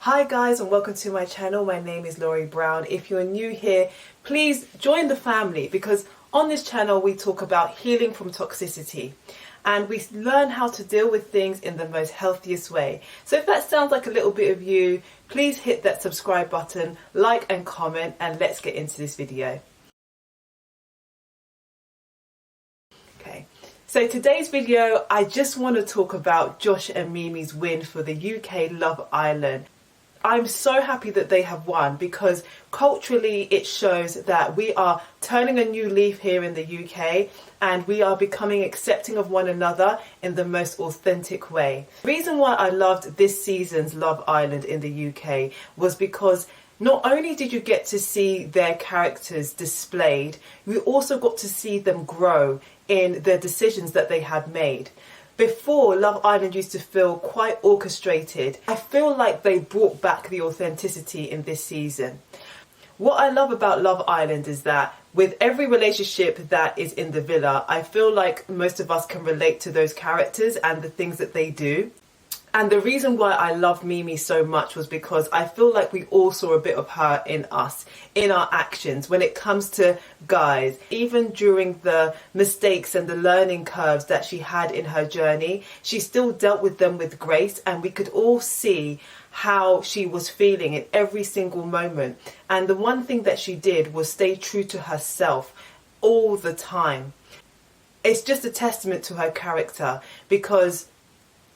Hi guys, and welcome to my channel. My name is Laurie Brown. If you're new here, please join the family, because on this channel we talk about healing from toxicity and we learn how to deal with things in the most healthiest way. So if that sounds like a little bit of you, please hit that subscribe button, like and comment, and let's get into this video. Okay, so today's video, I just want to talk about Josh and Mimi's win for the UK Love Island. I'm so happy that they have won, because culturally it shows that we are turning a new leaf here in the UK and we are becoming accepting of one another in the most authentic way. The reason why I loved this season's Love Island in the UK was because not only did you get to see their characters displayed, you also got to see them grow in the decisions that they had made. Before, Love Island used to feel quite orchestrated. I feel like they brought back the authenticity in this season. What I love about Love Island is that with every relationship that is in the villa, I feel like most of us can relate to those characters and the things that they do. And the reason why I love Mimi so much was because I feel like we all saw a bit of her in us, in our actions, when it comes to guys. Even during the mistakes and the learning curves that she had in her journey, she still dealt with them with grace, and we could all see how she was feeling in every single moment. And the one thing that she did was stay true to herself all the time. It's just a testament to her character, because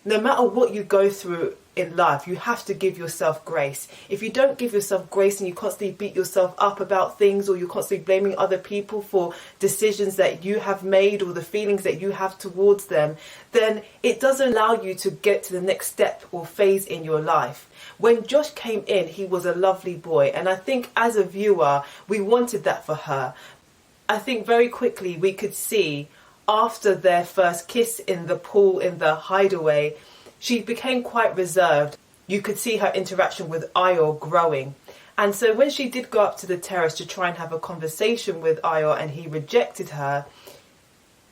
no matter what you go through in life, you have to give yourself grace. If you don't give yourself grace and you constantly beat yourself up about things, or you're constantly blaming other people for decisions that you have made or the feelings that you have towards them, then it doesn't allow you to get to the next step or phase in your life. When Josh came in, he was a lovely boy, and I think as a viewer, we wanted that for her. I think very quickly we could see, after their first kiss in the pool in the hideaway, she became quite reserved. You could see her interaction with Ayo growing. And so when she did go up to the terrace to try and have a conversation with Ayo and he rejected her,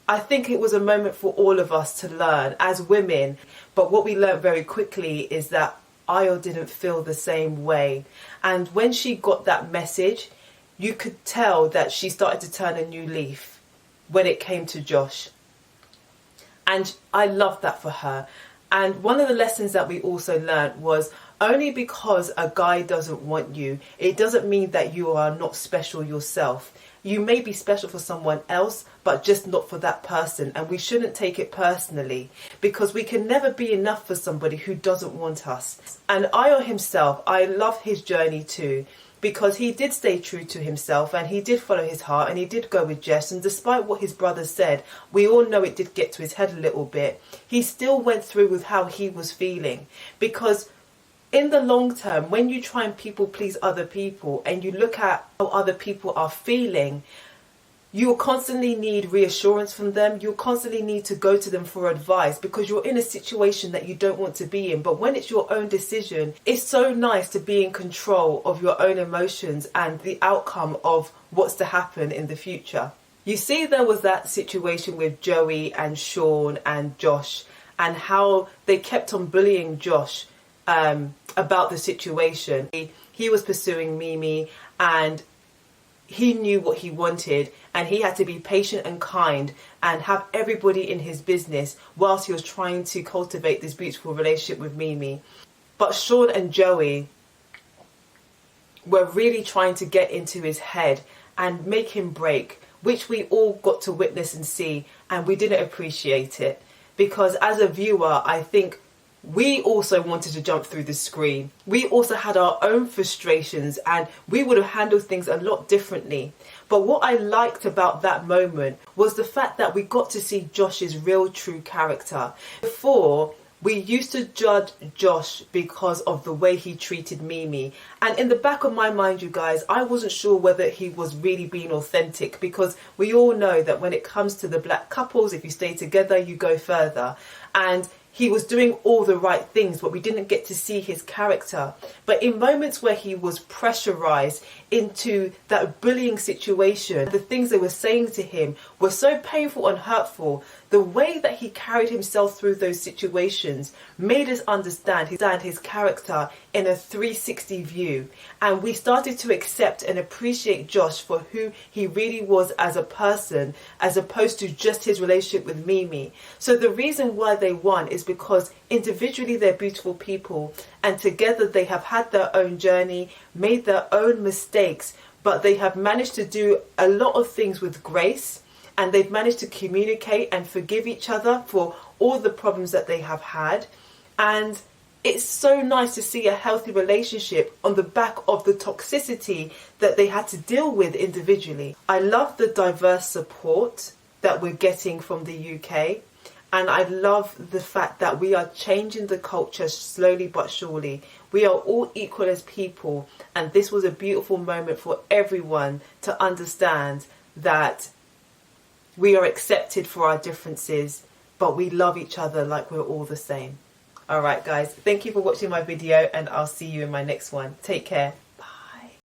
I think it was a moment for all of us to learn as women. But what we learned very quickly is that Ayo didn't feel the same way. And when she got that message, you could tell that she started to turn a new leaf when it came to Josh. And I loved that for her. And one of the lessons that we also learned was, only because a guy doesn't want you, it doesn't mean that you are not special yourself. You may be special for someone else, but just not for that person. And we shouldn't take it personally, because we can never be enough for somebody who doesn't want us. And Ayo himself, I love his journey too, because he did stay true to himself and he did follow his heart and he did go with Jess. And despite what his brother said, we all know it did get to his head a little bit, he still went through with how he was feeling. Because in the long term, when you try and people please other people and you look at how other people are feeling, you'll constantly need reassurance from them. You'll constantly need to go to them for advice, because you're in a situation that you don't want to be in. But when it's your own decision, it's so nice to be in control of your own emotions and the outcome of what's to happen in the future. You see, there was that situation with Joey and Sean and Josh, and how they kept on bullying Josh about the situation. He was pursuing Mimi, and he knew what he wanted, and he had to be patient and kind and have everybody in his business whilst he was trying to cultivate this beautiful relationship with Mimi. But Sean and Joey were really trying to get into his head and make him break, which we all got to witness and see, and we didn't appreciate it. Because as a viewer, I think we also wanted to jump through the screen. We also had our own frustrations, and we would have handled things a lot differently. But what I liked about that moment was the fact that we got to see Josh's real true character. Before, we used to judge Josh because of the way he treated Mimi. And in the back of my mind, you guys, I wasn't sure whether he was really being authentic, because we all know that when it comes to the black couples, if you stay together, you go further. And he was doing all the right things, but we didn't get to see his character. But in moments where he was pressurized into that bullying situation, the things they were saying to him were so painful and hurtful the way that he carried himself through those situations made us understand his character in a 360 view. And we started to accept and appreciate Josh for who he really was as a person, as opposed to just his relationship with Mimi. So the reason why they won is because individually they're beautiful people, and together they have had their own journey, made their own mistakes, but they have managed to do a lot of things with grace. And they've managed to communicate and forgive each other for all the problems that they have had. And it's so nice to see a healthy relationship on the back of the toxicity that they had to deal with individually. I love the diverse support that we're getting from the UK. And I love the fact that we are changing the culture slowly but surely. We are all equal as people. And this was a beautiful moment for everyone to understand that we are accepted for our differences, but we love each other like we're all the same. Alright guys, thank you for watching my video, and I'll see you in my next one. Take care.